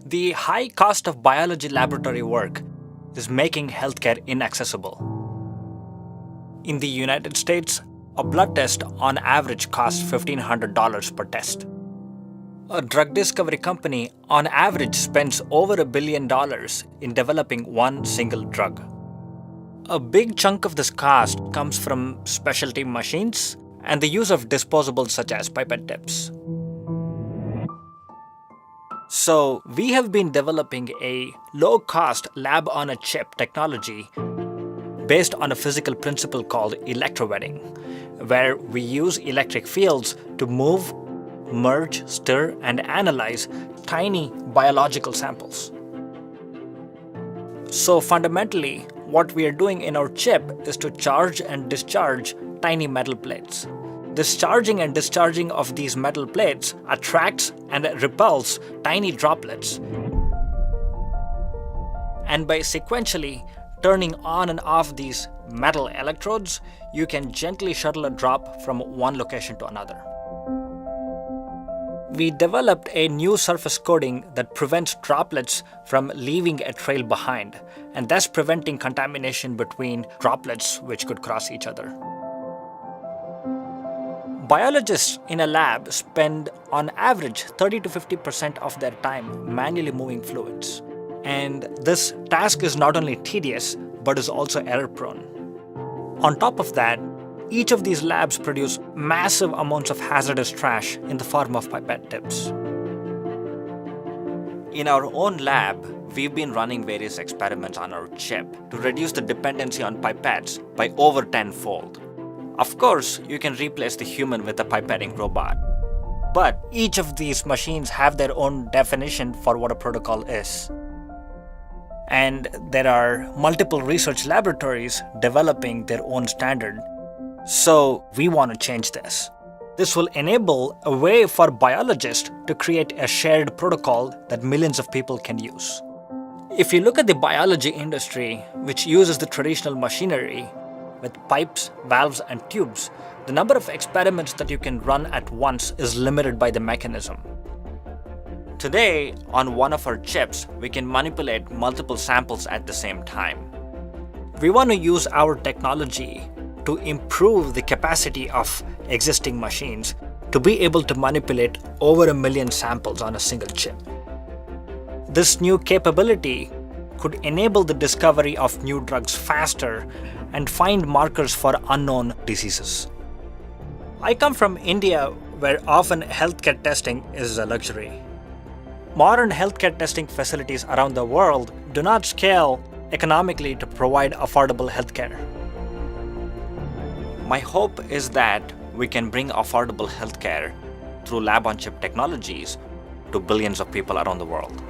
The high cost of biology laboratory work is making healthcare inaccessible. In the United States, a blood test on average costs $1,500 per test. A drug discovery company on average spends over $1 billion in developing one single drug. A big chunk of this cost comes from specialty machines and the use of disposables such as pipette tips. So, we have been developing a low-cost lab-on-a-chip technology based on a physical principle called electrowetting, where we use electric fields to move, merge, stir, and analyze tiny biological samples. So fundamentally, what we are doing in our chip is to charge and discharge tiny metal plates. This charging and discharging of these metal plates attracts and repels tiny droplets. And by sequentially turning on and off these metal electrodes, you can gently shuttle a drop from one location to another. We developed a new surface coating that prevents droplets from leaving a trail behind, and thus preventing contamination between droplets which could cross each other. Biologists in a lab spend on average 30 to 50% of their time manually moving fluids. And this task is not only tedious, but is also error-prone. On top of that, each of these labs produce massive amounts of hazardous trash in the form of pipette tips. In our own lab, we've been running various experiments on our chip to reduce the dependency on pipettes by over 10-fold. Of course, you can replace the human with a pipetting robot. But each of these machines have their own definition for what a protocol is. And there are multiple research laboratories developing their own standard. So we want to change this. This will enable a way for biologists to create a shared protocol that millions of people can use. If you look at the biology industry, which uses the traditional machinery with pipes, valves, and tubes, the number of experiments that you can run at once is limited by the mechanism. Today, on one of our chips, we can manipulate multiple samples at the same time. We want to use our technology to improve the capacity of existing machines to be able to manipulate over 1 million samples on a single chip. This new capability could enable the discovery of new drugs faster and find markers for unknown diseases. I come from India, where often healthcare testing is a luxury. Modern healthcare testing facilities around the world do not scale economically to provide affordable healthcare. My hope is that we can bring affordable healthcare through lab-on-chip technologies to billions of people around the world.